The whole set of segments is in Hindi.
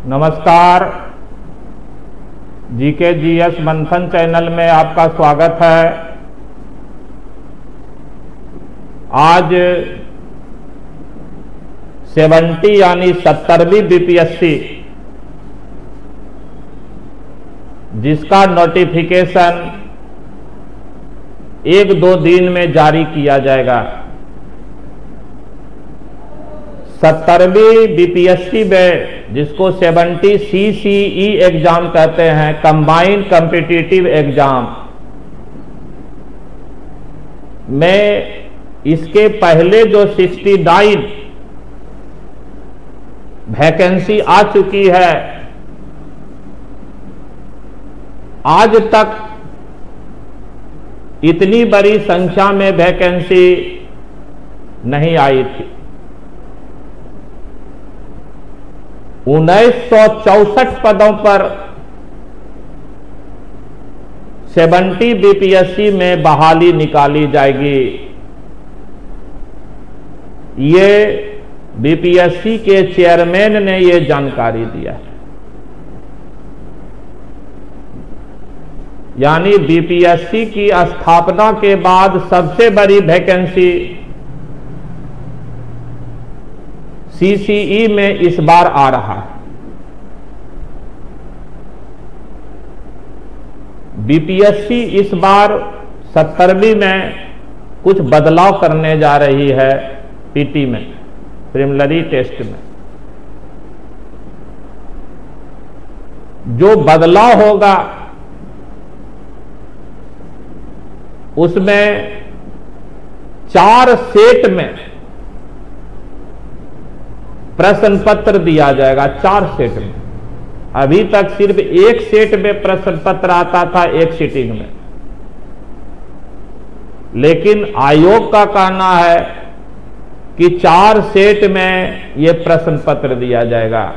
नमस्कार, जीके जीएस मंथन चैनल में आपका स्वागत है। आज 70 यानी 70वीं बीपीएससी जिसका नोटिफिकेशन 1-2 दिन में जारी किया जाएगा। 70वीं बीपीएससी में जिसको 70 CCE एग्जाम कहते हैं, कंबाइंड कॉम्पिटिटिव एग्जाम में इसके पहले जो 69 वैकेंसी आ चुकी है, आज तक इतनी बड़ी संख्या में वैकेंसी नहीं आई थी। 1964 पदों पर 70 बीपीएससी में बहाली निकाली जाएगी। ये बीपीएससी के चेयरमैन ने ये जानकारी दिया है। यानी बीपीएससी की स्थापना के बाद सबसे बड़ी वैकेंसी CCE में इस बार आ रहा है। बीपीएससी इस बार 70वीं में कुछ बदलाव करने जा रही है। पीटी में, प्रीलिमिनरी टेस्ट में जो बदलाव होगा उसमें 4 सेट में प्रश्न पत्र दिया जाएगा। 4 सेट में। अभी तक सिर्फ 1 सेट में प्रश्न पत्र आता था, एक सीटिंग में। लेकिन आयोग का कहना है कि 4 सेट में यह प्रश्न पत्र दिया जाएगा।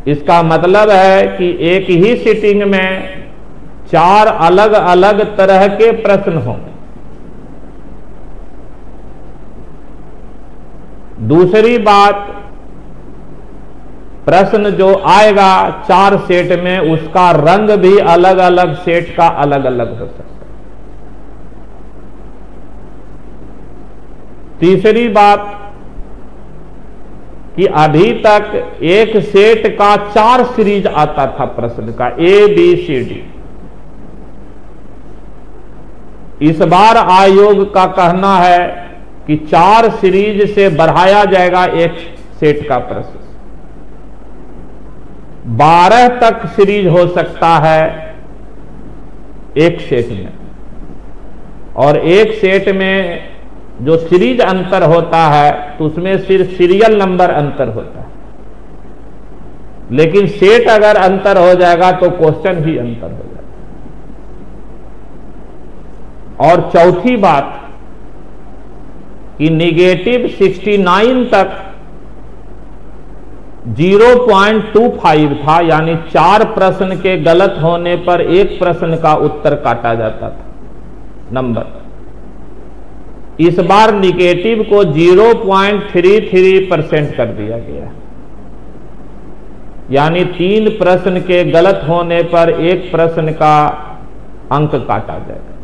इसका मतलब है कि एक ही सीटिंग में 4 अलग अलग तरह के प्रश्न होंगे। दूसरी बात, प्रश्न जो आएगा 4 सेट में, उसका रंग भी अलग अलग सेट का अलग अलग हो सकता है। तीसरी बात कि अभी तक एक सेट का 4 सीरीज आता था प्रश्न का, ABCD। इस बार आयोग का कहना है कि 4 सीरीज से बढ़ाया जाएगा एक सेट का प्रश्न। 12 तक सीरीज हो सकता है एक सेट में। और एक सेट में जो सीरीज अंतर होता है तो उसमें सिर्फ सीरियल नंबर अंतर होता है। लेकिन सेट अगर अंतर हो जाएगा तो क्वेश्चन भी अंतर हो जाएगा। और चौथी बात कि निगेटिव 69 तक 0.25 था, यानी 4 प्रश्न के गलत होने पर एक प्रश्न का उत्तर काटा जाता था नंबर। इस बार निगेटिव को 0.33% कर दिया गया। यानी 3 प्रश्न के गलत होने पर एक प्रश्न का अंक काटा जाएगा।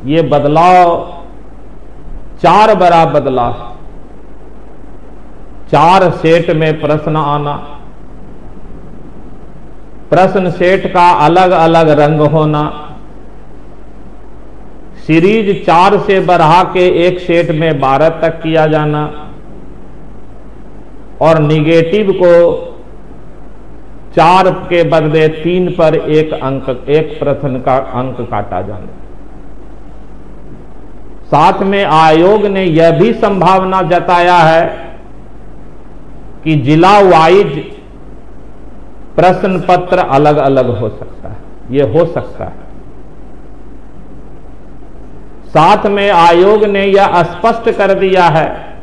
ये बदलाव 4 बड़ा बदलाव। 4 सेट में प्रश्न आना, प्रश्न सेट का अलग अलग रंग होना, सीरीज 4 से बढ़ा के एक सेट में 12 तक किया जाना, और निगेटिव को 4 के बदले 3 पर एक प्रश्न का अंक काटा जाना। साथ में आयोग ने यह भी संभावना जताया है कि जिला वाइज प्रश्न पत्र अलग अलग हो सकता है। यह हो सकता है। साथ में आयोग ने यह स्पष्ट कर दिया है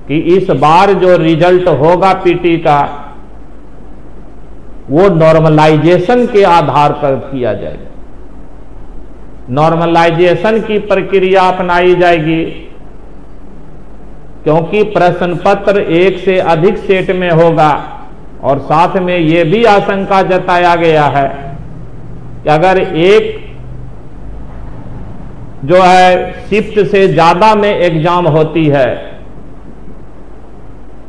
कि इस बार जो रिजल्ट होगा पीटी का, वो नॉर्मलाइजेशन के आधार पर किया जाएगा। नॉर्मलाइजेशन की प्रक्रिया अपनाई जाएगी। क्योंकि प्रश्न पत्र एक से अधिक सेट में होगा और साथ में यह भी आशंका जताया गया है कि अगर एक जो है शिफ्ट से ज्यादा में एग्जाम होती है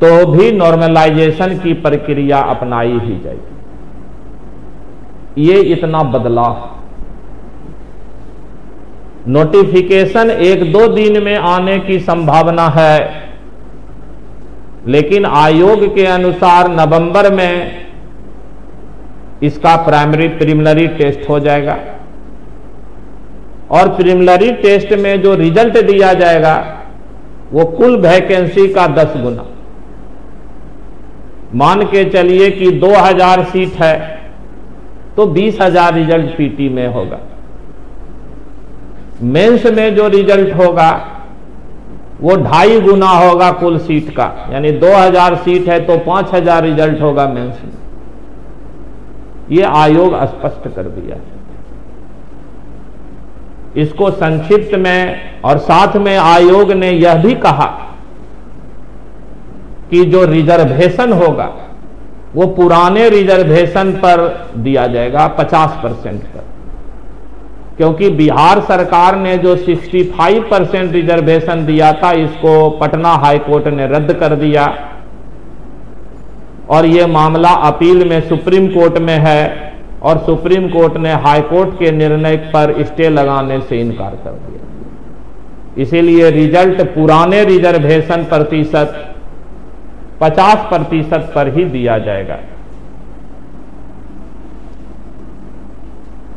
तो भी नॉर्मलाइजेशन की प्रक्रिया अपनाई ही जाएगी। ये इतना बदलाव, नोटिफिकेशन 1-2 दिन में आने की संभावना है, लेकिन आयोग के अनुसार नवंबर में इसका प्रिलिमिनरी टेस्ट हो जाएगा और प्रिलिमिनरी टेस्ट में जो रिजल्ट दिया जाएगा वो कुल वैकेंसी का 10 गुना। मान के चलिए कि 2000 सीट है तो 20,000 रिजल्ट पीटी में होगा। मेंस में जो रिजल्ट होगा वो 2.5 गुना होगा कुल सीट का, यानी 2000 सीट है तो 5000 रिजल्ट होगा मेंस में। ये आयोग स्पष्ट कर दिया है। इसको संक्षिप्त में और साथ में आयोग ने यह भी कहा कि जो रिजर्वेशन होगा वो पुराने रिजर्वेशन पर दिया जाएगा 50% पर, क्योंकि बिहार सरकार ने जो 65% रिजर्वेशन दिया था इसको पटना हाई कोर्ट ने रद्द कर दिया और ये मामला अपील में सुप्रीम कोर्ट में है और सुप्रीम कोर्ट ने हाई कोर्ट के निर्णय पर स्टे लगाने से इनकार कर दिया। इसीलिए रिजल्ट पुराने रिजर्वेशन प्रतिशत 50% पर ही दिया जाएगा।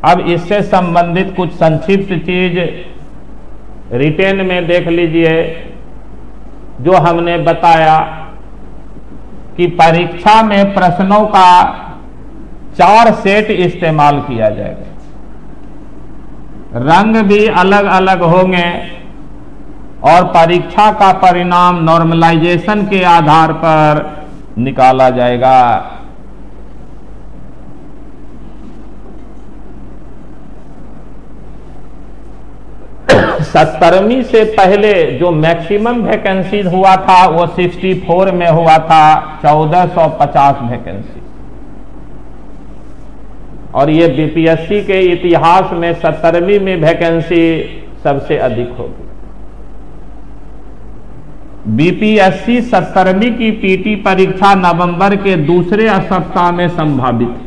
अब इससे संबंधित कुछ संक्षिप्त चीज रिटेन में देख लीजिए। जो हमने बताया कि परीक्षा में प्रश्नों का 4 सेट इस्तेमाल किया जाएगा, रंग भी अलग अलग होंगे और परीक्षा का परिणाम नॉर्मलाइजेशन के आधार पर निकाला जाएगा। 70वीं से पहले जो मैक्सिमम वैकेंसी हुआ था वो 64 में हुआ था, 1450 वैकेंसी, और ये बीपीएससी के इतिहास में 70वीं में वैकेंसी सबसे अधिक होगी। बीपीएससी 70वीं की पीटी परीक्षा नवंबर के दूसरे सप्ताह में संभावित है।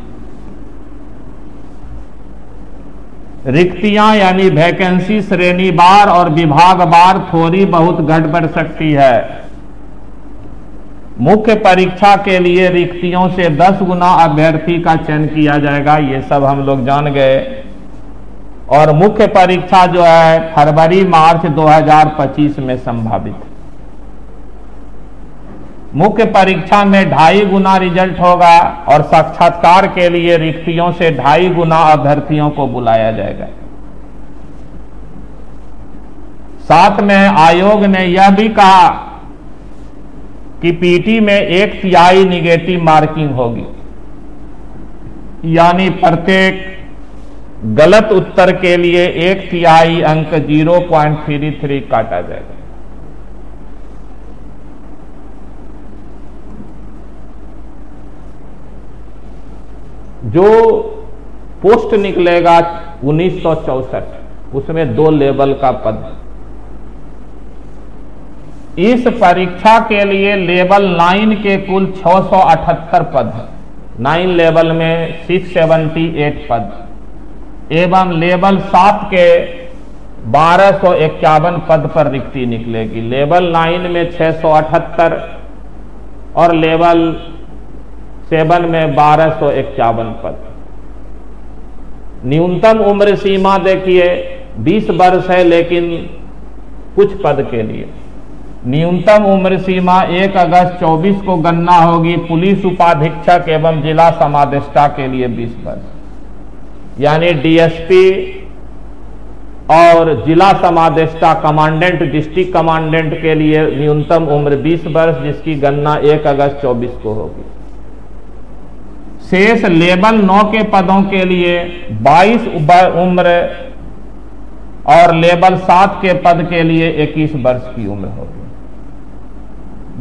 रिक्तियां यानी वैकेंसी श्रेणीवार और विभागवार थोड़ी बहुत घट बढ़ सकती है। मुख्य परीक्षा के लिए रिक्तियों से 10 गुना अभ्यर्थी का चयन किया जाएगा, ये सब हम लोग जान गए। और मुख्य परीक्षा जो है फरवरी-मार्च 2025 में संभावित है। मुख्य परीक्षा में 2.5 गुना रिजल्ट होगा और साक्षात्कार के लिए रिक्तियों से 2.5 गुना अभ्यर्थियों को बुलाया जाएगा। साथ में आयोग ने यह भी कहा कि पीटी में 1/3 निगेटिव मार्किंग होगी, यानी प्रत्येक गलत उत्तर के लिए 1/3 अंक 0.33 काटा जाएगा। जो पोस्ट निकलेगा 1964, उसमें 2 लेवल का पद। इस परीक्षा के लिए लेवल 9 के कुल 678 पद है। 9 लेवल में 678 पद एवं लेवल 7 के 1251 पद पर रिक्ति निकलेगी। लेवल 9 में 678 और लेवल 7 में 1251 पद। न्यूनतम उम्र सीमा देखिए 20 वर्ष है, लेकिन कुछ पद के लिए न्यूनतम उम्र सीमा 1 अगस्त 24 को गणना होगी। पुलिस उपाधीक्षक एवं जिला समादेष्टा के लिए 20 वर्ष, यानी डीएसपी और जिला समादेष्टा कमांडेंट, डिस्ट्रिक्ट कमांडेंट के लिए न्यूनतम उम्र 20 वर्ष, जिसकी गणना 1 अगस्त 24 को होगी। शेष लेवल 9 के पदों के लिए 22 उम्र और लेवल 7 के पद के लिए 21 वर्ष की उम्र होगी।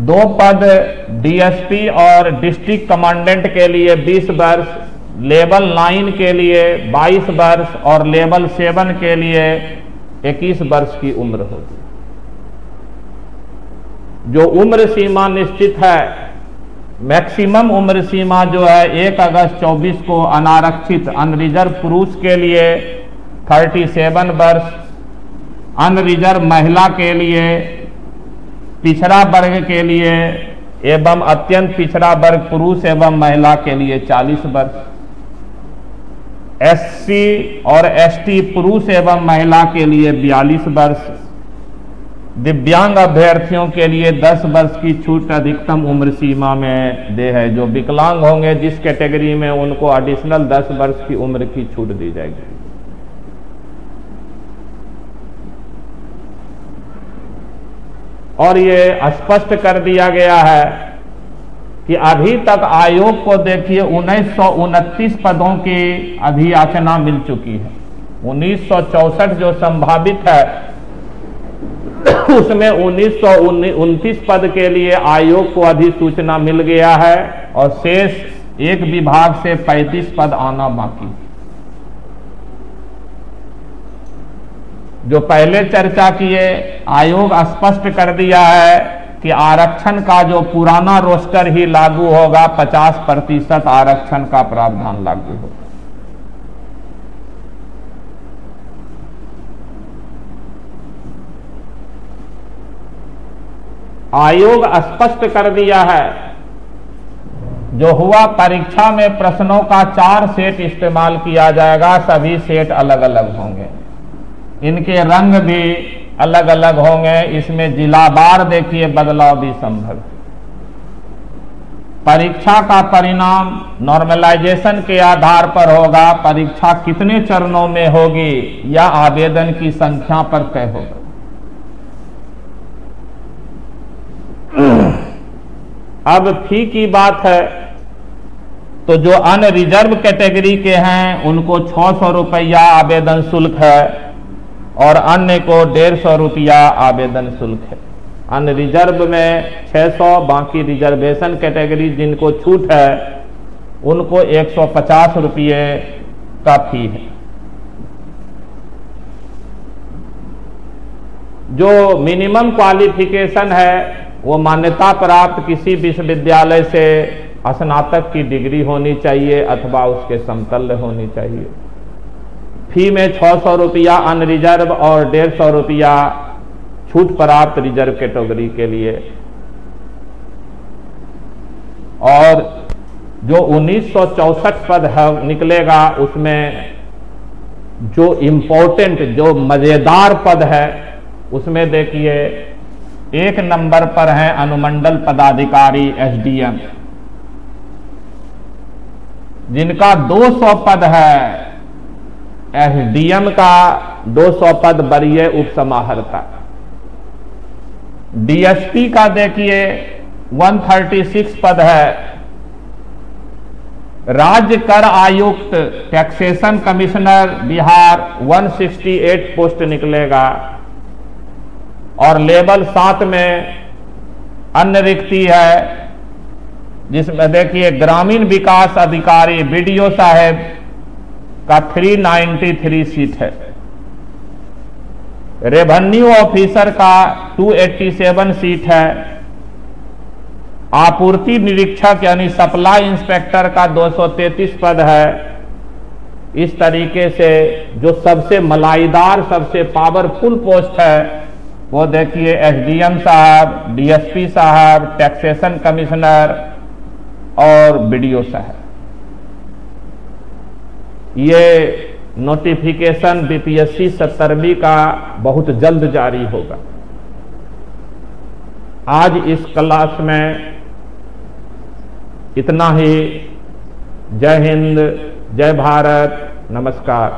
2 पद डीएसपी और डिस्ट्रिक्ट कमांडेंट के लिए 20 वर्ष, लेवल 9 के लिए 22 वर्ष और लेवल 7 के लिए 21 वर्ष की उम्र होगी। जो उम्र सीमा निश्चित है, मैक्सिमम उम्र सीमा जो है 1 अगस्त 24 को अनारक्षित अनरिजर्व पुरुष के लिए 37 वर्ष, अनरिजर्व महिला के लिए, पिछड़ा वर्ग के लिए एवं अत्यंत पिछड़ा वर्ग पुरुष एवं महिला के लिए 40 वर्ष, एससी और एसटी पुरुष एवं महिला के लिए 42 वर्ष, दिव्यांग अभ्यर्थियों के लिए 10 वर्ष की छूट अधिकतम उम्र सीमा में दे है। जो विकलांग होंगे जिस कैटेगरी में, उनको एडिशनल 10 वर्ष की उम्र की छूट दी जाएगी। और ये स्पष्ट कर दिया गया है कि अभी तक आयोग को देखिए 1929 पदों की अभियाचना मिल चुकी है। 1964 जो संभावित है उसमें 1929 पद के लिए आयोग को अधिसूचना मिल गया है और शेष एक विभाग से 35 पद आना बाकी। जो पहले चर्चा किए, आयोग स्पष्ट कर दिया है कि आरक्षण का जो पुराना रोस्टर ही लागू होगा, 50% आरक्षण का प्रावधान लागू होगा। आयोग स्पष्ट कर दिया है, जो हुआ परीक्षा में प्रश्नों का 4 सेट इस्तेमाल किया जाएगा, सभी सेट अलग अलग होंगे, इनके रंग भी अलग अलग होंगे, इसमें जिलावार देखिए बदलाव भी संभव है। परीक्षा का परिणाम नॉर्मलाइजेशन के आधार पर होगा, परीक्षा कितने चरणों में होगी या आवेदन की संख्या पर तय होगा। अब फी की बात है तो जो अनरिजर्व कैटेगरी के हैं उनको 600 रुपया आवेदन शुल्क है और अन्य को 150 रुपया आवेदन शुल्क है। अनरिजर्व में 600, बाकी रिजर्वेशन कैटेगरी जिनको छूट है उनको 150 रुपये का फी है। जो मिनिमम क्वालिफिकेशन है वो मान्यता प्राप्त किसी विश्वविद्यालय से स्नातक की डिग्री होनी चाहिए अथवा उसके समतुल्य होनी चाहिए। फी में 600 रुपया अनरिजर्व और 150 रुपया छूट प्राप्त रिजर्व कैटेगरी के लिए। और जो 1964 पद है निकलेगा, उसमें जो इम्पोर्टेंट जो मजेदार पद है उसमें देखिए 1 नंबर पर है अनुमंडल पदाधिकारी एसडीएम, जिनका 200 पद है। एसडीएम का 200 पद वरीय उप समाहर्ता। डीएसपी का देखिए 136 पद है। राज्य कर आयुक्त टैक्सेशन कमिश्नर बिहार 168 पोस्ट निकलेगा। और लेवल 7 में अन्य रिक्ति है, जिसमें देखिए ग्रामीण विकास अधिकारी बीडीओ साहेब का 393 सीट है। रेवेन्यू ऑफिसर का 287 सीट है। आपूर्ति निरीक्षक यानी सप्लाई इंस्पेक्टर का 233 पद है। इस तरीके से जो सबसे मलाईदार, सबसे पावरफुल पोस्ट है वो देखिए एसडीएम साहब, डीएसपी साहब, टैक्सेशन कमिश्नर और बीडीओ साहब। ये नोटिफिकेशन बीपीएससी 17वीं का बहुत जल्द जारी होगा। आज इस क्लास में इतना ही। जय हिंद, जय भारत, नमस्कार।